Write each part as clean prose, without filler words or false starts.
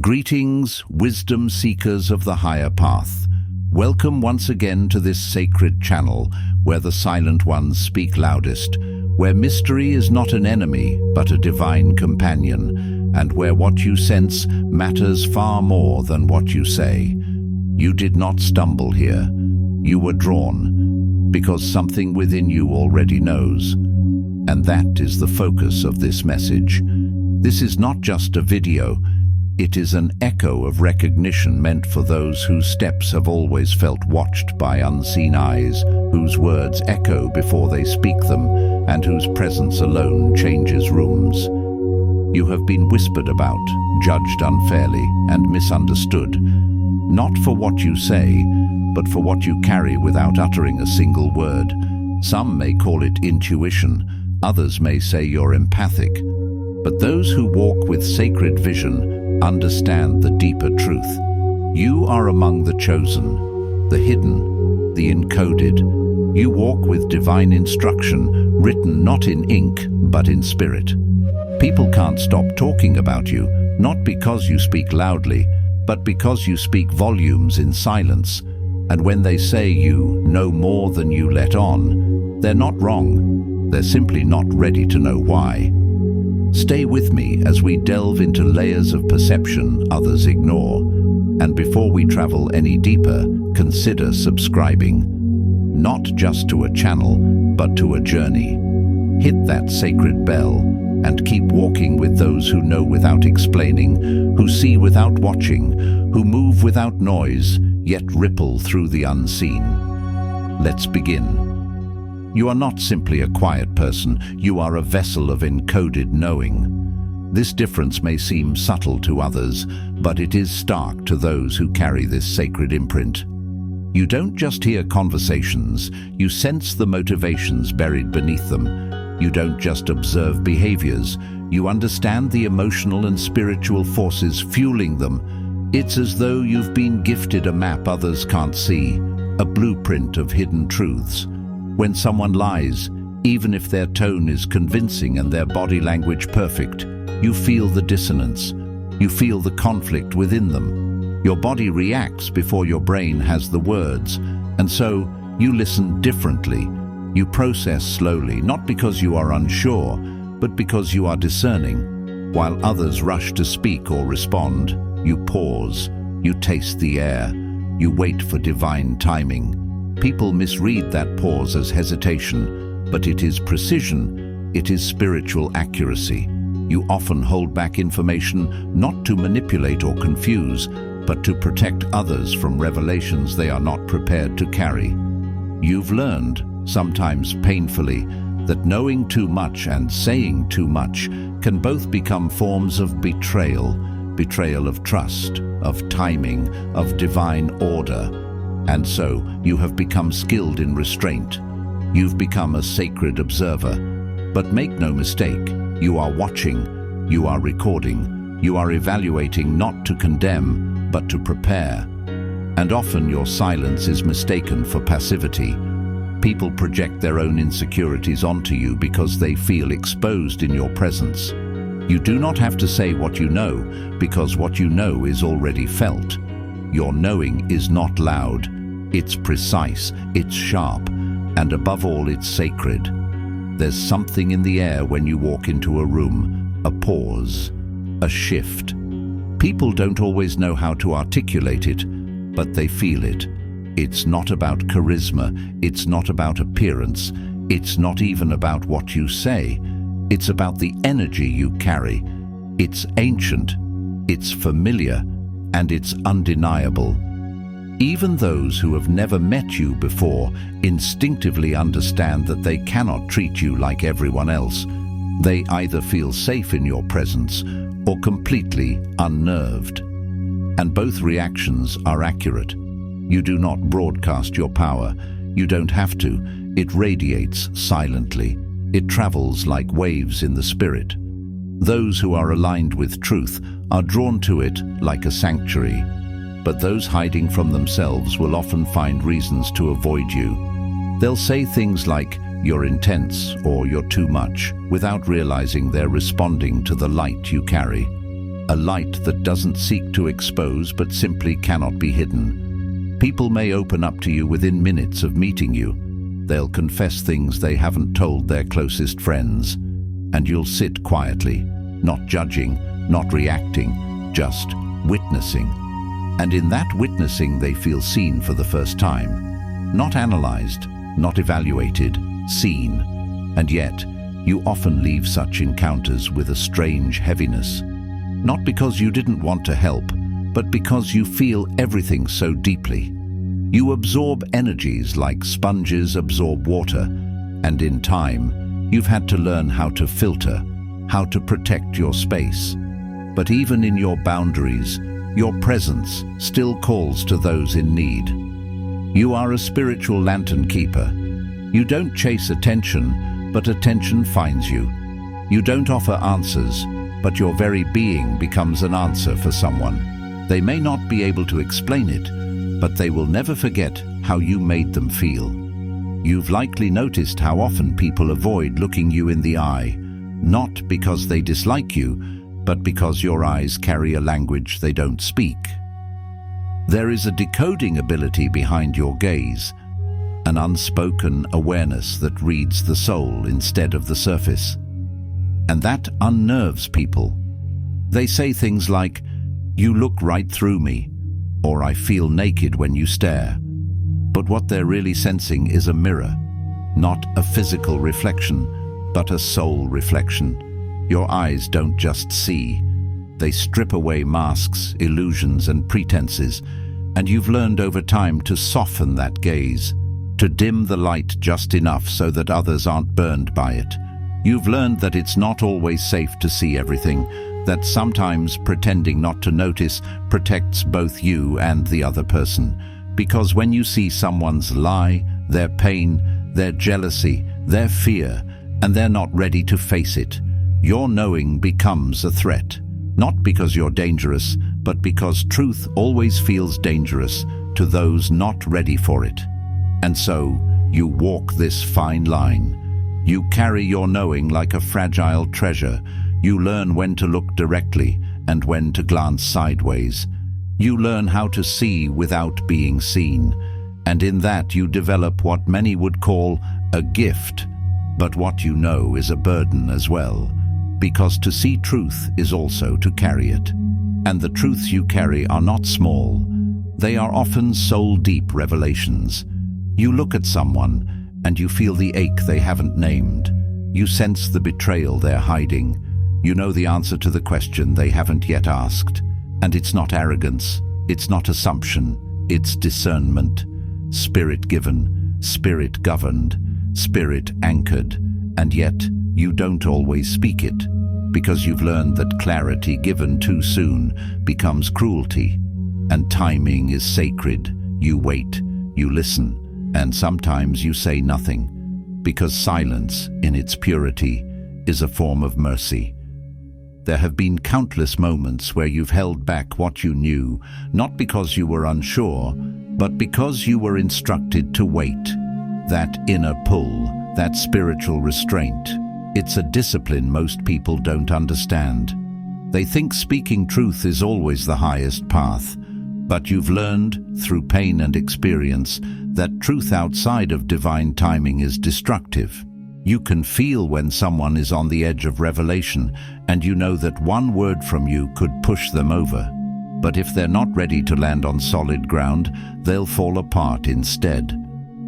Greetings, wisdom seekers of the higher path. Welcome once again to this sacred channel where the silent ones speak loudest, where mystery is not an enemy but a divine companion, and where what you sense matters far more than what you say. You did not stumble here. You were drawn because something within you already knows. And that is the focus of this message. This is not just a video. It is an echo of recognition meant for those whose steps have always felt watched by unseen eyes, whose words echo before they speak them, and whose presence alone changes rooms. You have been whispered about, judged unfairly, and misunderstood, not for what you say, but for what you carry without uttering a single word. Some may call it intuition, others may say you're empathic, but those who walk with sacred vision understand the deeper truth. You are among the chosen, the hidden, the encoded. You walk with divine instruction, written not in ink, but in spirit. People can't stop talking about you, not because you speak loudly, but because you speak volumes in silence. And when they say you know more than you let on, they're not wrong. They're simply not ready to know why. Stay with me as we delve into layers of perception others ignore. And before we travel any deeper, consider subscribing. Not just to a channel, but to a journey. Hit that sacred bell and keep walking with those who know without explaining, who see without watching, who move without noise, yet ripple through the unseen. Let's begin. You are not simply a quiet person, you are a vessel of encoded knowing. This difference may seem subtle to others, but it is stark to those who carry this sacred imprint. You don't just hear conversations, you sense the motivations buried beneath them. You don't just observe behaviors, you understand the emotional and spiritual forces fueling them. It's as though you've been gifted a map others can't see, a blueprint of hidden truths. When someone lies, even if their tone is convincing and their body language perfect, you feel the dissonance. You feel the conflict within them. Your body reacts before your brain has the words, and so you listen differently. You process slowly, not because you are unsure, but because you are discerning. While others rush to speak or respond, you pause, you taste the air, you wait for divine timing. People misread that pause as hesitation, but it is precision, it is spiritual accuracy. You often hold back information not to manipulate or confuse, but to protect others from revelations they are not prepared to carry. You've learned, sometimes painfully, that knowing too much and saying too much can both become forms of betrayal, betrayal of trust, of timing, of divine order. And so, you have become skilled in restraint. You've become a sacred observer. But make no mistake, you are watching, you are recording, you are evaluating not to condemn, but to prepare. And often your silence is mistaken for passivity. People project their own insecurities onto you because they feel exposed in your presence. You do not have to say what you know, because what you know is already felt. Your knowing is not loud. It's precise, it's sharp, and above all, it's sacred. There's something in the air when you walk into a room, a pause, a shift. People don't always know how to articulate it, but they feel it. It's not about charisma, it's not about appearance, it's not even about what you say. It's about the energy you carry. It's ancient, it's familiar, and it's undeniable. Even those who have never met you before instinctively understand that they cannot treat you like everyone else. They either feel safe in your presence or completely unnerved. And both reactions are accurate. You do not broadcast your power. You don't have to. It radiates silently. It travels like waves in the spirit. Those who are aligned with truth are drawn to it like a sanctuary. But those hiding from themselves will often find reasons to avoid you. They'll say things like, "You're intense," or "You're too much," without realizing they're responding to the light you carry. a light that doesn't seek to expose but simply cannot be hidden. People may open up to you within minutes of meeting you. They'll confess things they haven't told their closest friends, and you'll sit quietly, not judging, not reacting, just witnessing. And in that witnessing they feel seen for the first time. Not analyzed, not evaluated, seen. And yet, you often leave such encounters with a strange heaviness. Not because you didn't want to help, but because you feel everything so deeply. You absorb energies like sponges absorb water, and in time, you've had to learn how to filter, how to protect your space. But even in your boundaries, your presence still calls to those in need. You are a spiritual lantern keeper. You don't chase attention, but attention finds you. You don't offer answers, but your very being becomes an answer for someone. They may not be able to explain it, but they will never forget how you made them feel. You've likely noticed how often people avoid looking you in the eye, not because they dislike you, but because your eyes carry a language they don't speak. There is a decoding ability behind your gaze, an unspoken awareness that reads the soul instead of the surface. And that unnerves people. They say things like, "You look right through me," or "I feel naked when you stare." But what they're really sensing is a mirror, not a physical reflection, but a soul reflection. Your eyes don't just see. They strip away masks, illusions, and pretenses, and you've learned over time to soften that gaze, to dim the light just enough so that others aren't burned by it. You've learned that it's not always safe to see everything, that sometimes pretending not to notice protects both you and the other person. Because when you see someone's lie, their pain, their jealousy, their fear, and they're not ready to face it, your knowing becomes a threat. Not because you're dangerous, but because truth always feels dangerous to those not ready for it. And so, you walk this fine line. You carry your knowing like a fragile treasure. You learn when to look directly and when to glance sideways. You learn how to see without being seen. And in that you develop what many would call a gift. But what you know is a burden as well. Because to see truth is also to carry it. And the truths you carry are not small. They are often soul-deep revelations. You look at someone and you feel the ache they haven't named. You sense the betrayal they're hiding. You know the answer to the question they haven't yet asked. And it's not arrogance, it's not assumption, it's discernment. Spirit-given, spirit-governed, spirit-anchored. And yet, you don't always speak it, because you've learned that clarity given too soon becomes cruelty. And timing is sacred. You wait, you listen, and sometimes you say nothing, because silence, in its purity, is a form of mercy. There have been countless moments where you've held back what you knew, not because you were unsure, but because you were instructed to wait. That inner pull, that spiritual restraint, it's a discipline most people don't understand. They think speaking truth is always the highest path, but you've learned, through pain and experience, that truth outside of divine timing is destructive. You can feel when someone is on the edge of revelation, and you know that one word from you could push them over. But if they're not ready to land on solid ground, they'll fall apart instead.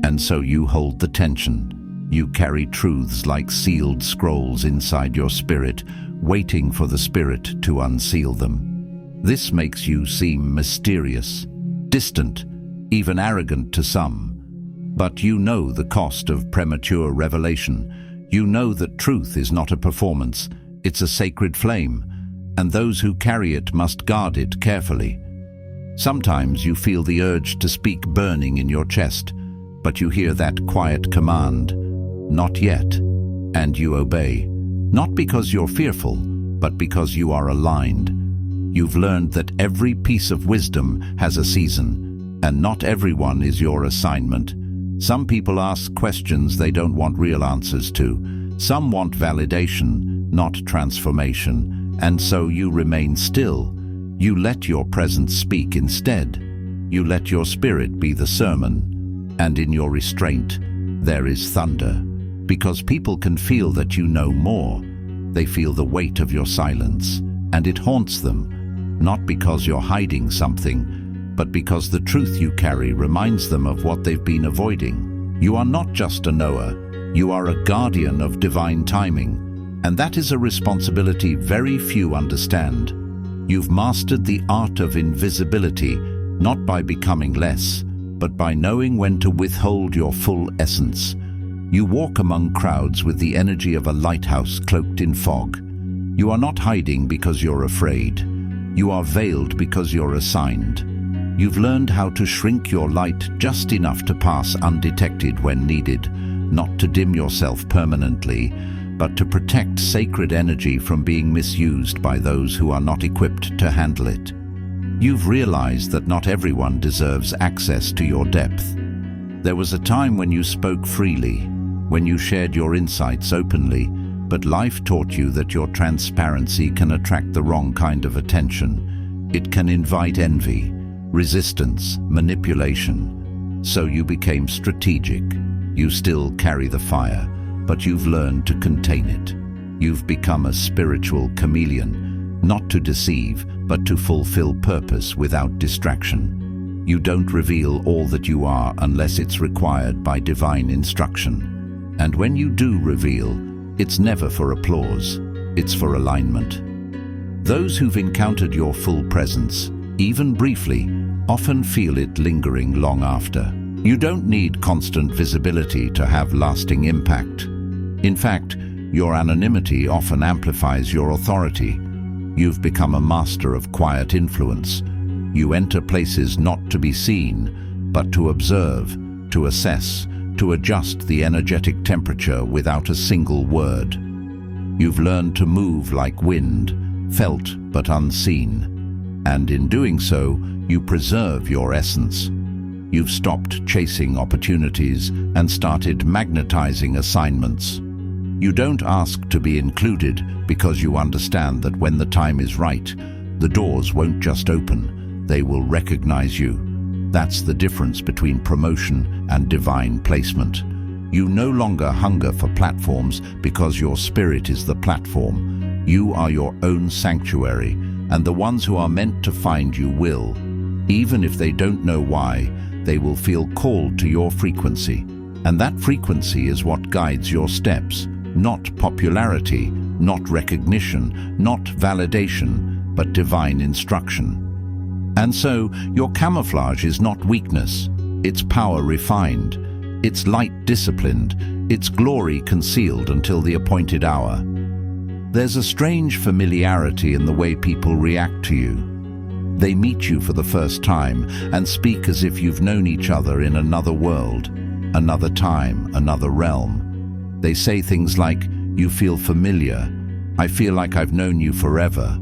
And so you hold the tension. You carry truths like sealed scrolls inside your spirit, waiting for the spirit to unseal them. This makes you seem mysterious, distant, even arrogant to some. But you know the cost of premature revelation. You know that truth is not a performance, it's a sacred flame, and those who carry it must guard it carefully. Sometimes you feel the urge to speak burning in your chest, but you hear that quiet command, "Not yet," and you obey. Not because you're fearful, but because you are aligned. You've learned that every piece of wisdom has a season, and not everyone is your assignment. Some people ask questions they don't want real answers to. Some want validation, not transformation. And so you remain still. You let your presence speak instead. You let your spirit be the sermon. And in your restraint, there is thunder. Because people can feel that you know more. They feel the weight of your silence, and it haunts them, not because you're hiding something, but because the truth you carry reminds them of what they've been avoiding. You are not just a knower, you are a guardian of divine timing, and that is a responsibility very few understand. You've mastered the art of invisibility, not by becoming less, but by knowing when to withhold your full essence. You walk among crowds with the energy of a lighthouse cloaked in fog. You are not hiding because you're afraid. You are veiled because you're assigned. You've learned how to shrink your light just enough to pass undetected when needed, not to dim yourself permanently, but to protect sacred energy from being misused by those who are not equipped to handle it. You've realized that not everyone deserves access to your depth. There was a time when you spoke freely, when you shared your insights openly, but life taught you that your transparency can attract the wrong kind of attention. It can invite envy, resistance, manipulation. So you became strategic. You still carry the fire, but you've learned to contain it. You've become a spiritual chameleon, not to deceive, but to fulfill purpose without distraction. You don't reveal all that you are unless it's required by divine instruction. And when you do reveal, it's never for applause, it's for alignment. Those who've encountered your full presence, even briefly, often feel it lingering long after. You don't need constant visibility to have lasting impact. In fact, your anonymity often amplifies your authority. You've become a master of quiet influence. You enter places not to be seen, but to observe, to assess, to adjust the energetic temperature without a single word. You've learned to move like wind, felt but unseen. And in doing so, you preserve your essence. You've stopped chasing opportunities and started magnetizing assignments. You don't ask to be included because you understand that when the time is right, the doors won't just open, they will recognize you. That's the difference between promotion and divine placement. You no longer hunger for platforms because your spirit is the platform. You are your own sanctuary, and the ones who are meant to find you will. Even if they don't know why, they will feel called to your frequency. And that frequency is what guides your steps. Not popularity, not recognition, not validation, but divine instruction. And so, your camouflage is not weakness, it's power refined, it's light disciplined, it's glory concealed until the appointed hour. There's a strange familiarity in the way people react to you. They meet you for the first time and speak as if you've known each other in another world, another time, another realm. They say things like, "You feel familiar," "I feel like I've known you forever,"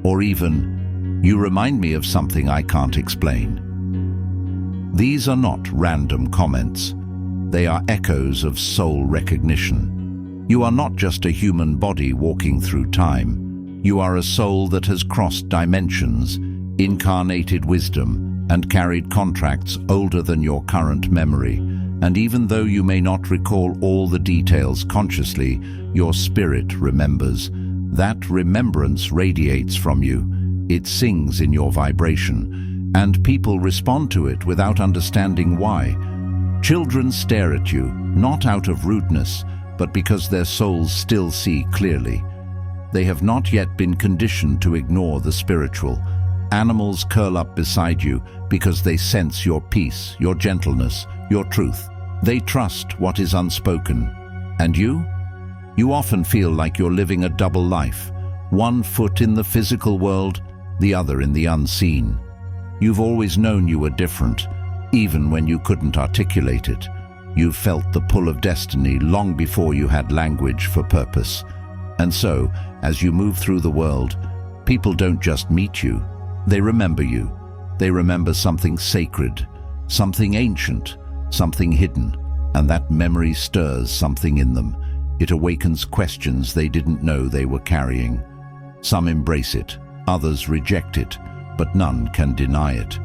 or even, "You remind me of something I can't explain." These are not random comments. They are echoes of soul recognition. You are not just a human body walking through time. You are a soul that has crossed dimensions, incarnated wisdom, and carried contracts older than your current memory. And even though you may not recall all the details consciously, your spirit remembers. That remembrance radiates from you. It sings in your vibration, and people respond to it without understanding why. Children stare at you, not out of rudeness, but because their souls still see clearly. They have not yet been conditioned to ignore the spiritual. Animals curl up beside you because they sense your peace, your gentleness, your truth. They trust what is unspoken. And you? You often feel like you're living a double life, one foot in the physical world, the other in the unseen. You've always known you were different, even when you couldn't articulate it. You've felt the pull of destiny long before you had language for purpose. And so, as you move through the world, people don't just meet you, they remember you. They remember something sacred, something ancient, something hidden, and that memory stirs something in them. It awakens questions they didn't know they were carrying. Some embrace it, others reject it, but none can deny it.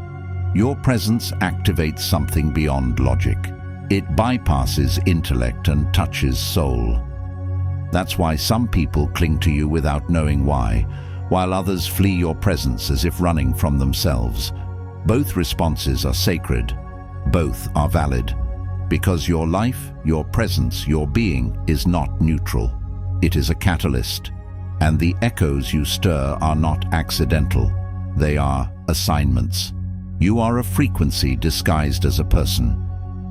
Your presence activates something beyond logic. It bypasses intellect and touches soul. That's why some people cling to you without knowing why, while others flee your presence as if running from themselves. Both responses are sacred. Both are valid. Because your life, your presence, your being is not neutral. It is a catalyst. And the echoes you stir are not accidental. They are assignments. You are a frequency disguised as a person.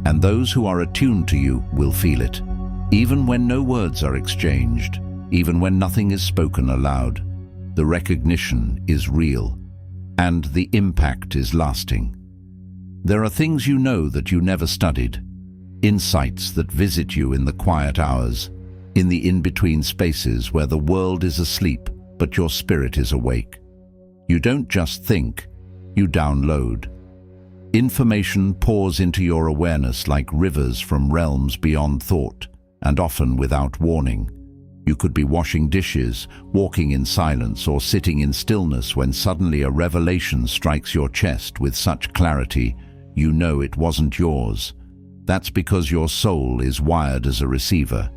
And those who are attuned to you will feel it. Even when no words are exchanged, even when nothing is spoken aloud, the recognition is real, and the impact is lasting. There are things you know that you never studied, insights that visit you in the quiet hours, in the in-between spaces where the world is asleep but your spirit is awake. You don't just think, you download. Information pours into your awareness like rivers from realms beyond thought, and often without warning. You could be washing dishes, walking in silence, or sitting in stillness when suddenly a revelation strikes your chest with such clarity you know it wasn't yours. That's because your soul is wired as a receiver.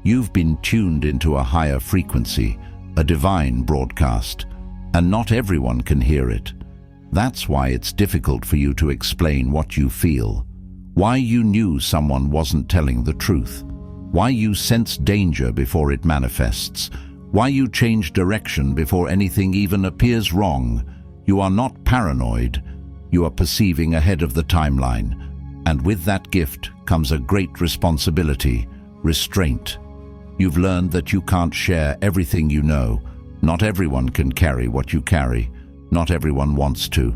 You've been tuned into a higher frequency, a divine broadcast, and not everyone can hear it. That's why it's difficult for you to explain what you feel, why you knew someone wasn't telling the truth, why you sense danger before it manifests, why you change direction before anything even appears wrong. You are not paranoid. You are perceiving ahead of the timeline. And with that gift comes a great responsibility, restraint. You've learned that you can't share everything you know. Not everyone can carry what you carry. Not everyone wants to.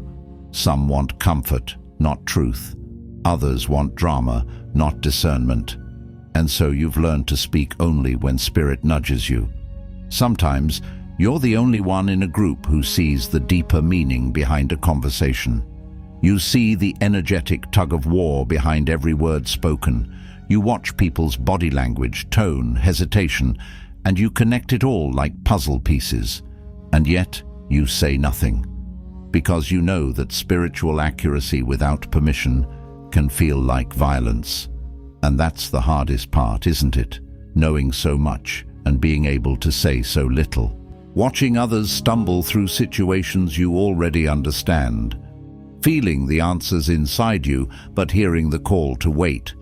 Some want comfort, not truth. Others want drama, not discernment. And so you've learned to speak only when spirit nudges you. Sometimes you're the only one in a group who sees the deeper meaning behind a conversation. You see the energetic tug-of-war behind every word spoken. You watch people's body language, tone, hesitation, and you connect it all like puzzle pieces. And yet, you say nothing. Because you know that spiritual accuracy without permission can feel like violence. And that's the hardest part, isn't it? Knowing so much and being able to say so little. Watching others stumble through situations you already understand. Feeling the answers inside you, but hearing the call to wait.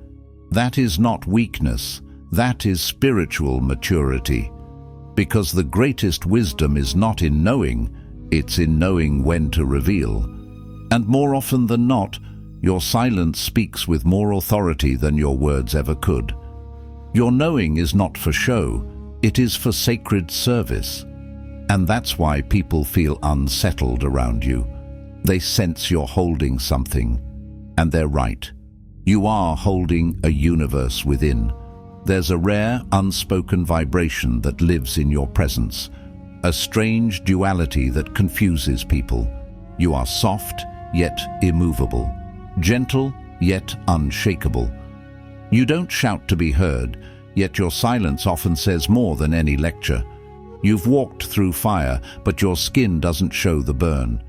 That is not weakness. That is spiritual maturity. Because the greatest wisdom is not in knowing, it's in knowing when to reveal. And more often than not, your silence speaks with more authority than your words ever could. Your knowing is not for show, it is for sacred service. And that's why people feel unsettled around you. They sense you're holding something, and they're right. You are holding a universe within. There's a rare, unspoken vibration that lives in your presence, a strange duality that confuses people. You are soft, yet immovable. Gentle, yet unshakable. You don't shout to be heard, yet your silence often says more than any lecture. You've walked through fire, but your skin doesn't show the burn.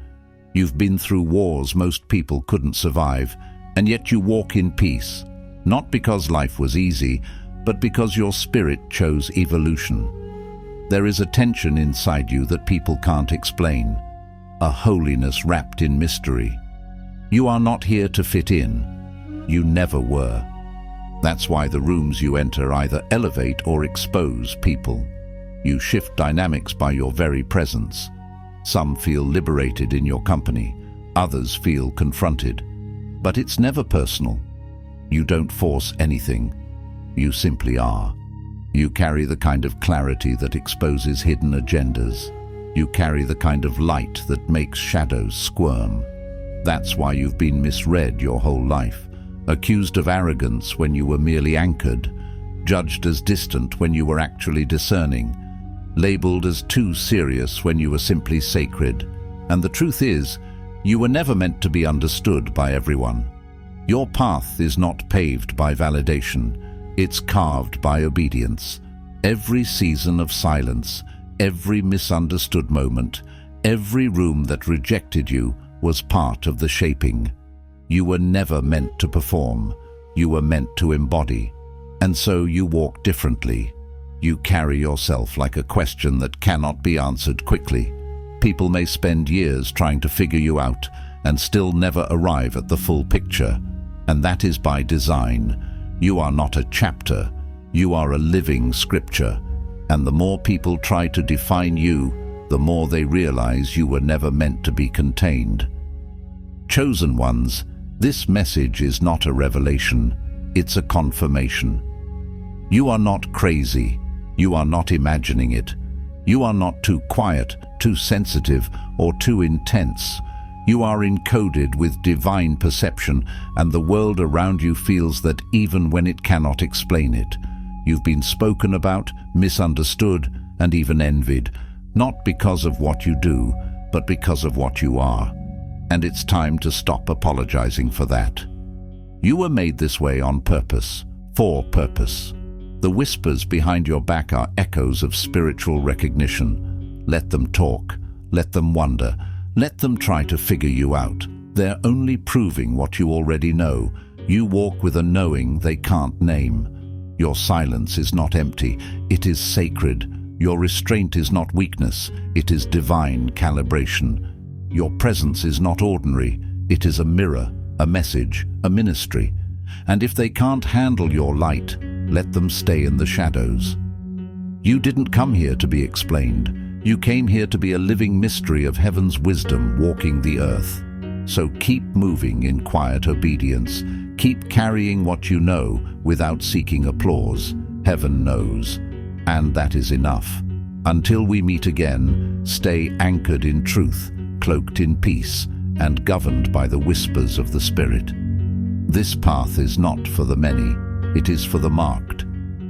You've been through wars most people couldn't survive, and yet you walk in peace, not because life was easy, but because your spirit chose evolution. There is a tension inside you that people can't explain, a holiness wrapped in mystery. You are not here to fit in. You never were. That's why the rooms you enter either elevate or expose people. You shift dynamics by your very presence. Some feel liberated in your company, others feel confronted. But it's never personal. You don't force anything. You simply are. You carry the kind of clarity that exposes hidden agendas. You carry the kind of light that makes shadows squirm. That's why you've been misread your whole life, accused of arrogance when you were merely anchored, judged as distant when you were actually discerning, labeled as too serious when you were simply sacred. And the truth is, you were never meant to be understood by everyone. Your path is not paved by validation, it's carved by obedience. Every season of silence, Every misunderstood moment, every room that rejected you was part of the shaping. You were never meant to perform. You were meant to embody. And so you walk differently. You carry yourself like a question that cannot be answered quickly. People may spend years trying to figure you out and still never arrive at the full picture. And that is by design. You are not a chapter. You are a living scripture. And the more people try to define you, the more they realize you were never meant to be contained. Chosen ones, this message is not a revelation, it's a confirmation. You are not crazy. You are not imagining it. You are not too quiet, too sensitive, or too intense. You are encoded with divine perception, and the world around you feels that even when it cannot explain it. You've been spoken about, misunderstood, and even envied, not because of what you do, but because of what you are. And it's time to stop apologizing for that. You were made this way on purpose, for purpose. The whispers behind your back are echoes of spiritual recognition. Let them talk, let them wonder, let them try to figure you out. They're only proving what you already know. You walk with a knowing they can't name. Your silence is not empty, it is sacred. Your restraint is not weakness, it is divine calibration. Your presence is not ordinary, it is a mirror, a message, a ministry. And if they can't handle your light, let them stay in the shadows. You didn't come here to be explained. You came here to be a living mystery of heaven's wisdom walking the earth. So keep moving in quiet obedience. Keep carrying what you know without seeking applause. Heaven knows. And that is enough. Until we meet again, stay anchored in truth, cloaked in peace, and governed by the whispers of the Spirit. This path is not for the many, it is for the marked.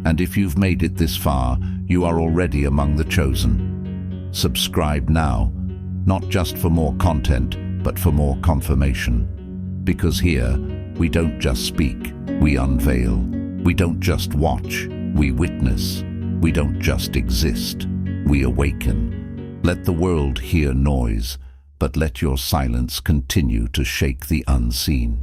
And if you've made it this far, you are already among the chosen. Subscribe now, not just for more content, but for more confirmation. Because here, we don't just speak, we unveil. We don't just watch, we witness. We don't just exist, we awaken. Let the world hear noise, but let your silence continue to shake the unseen.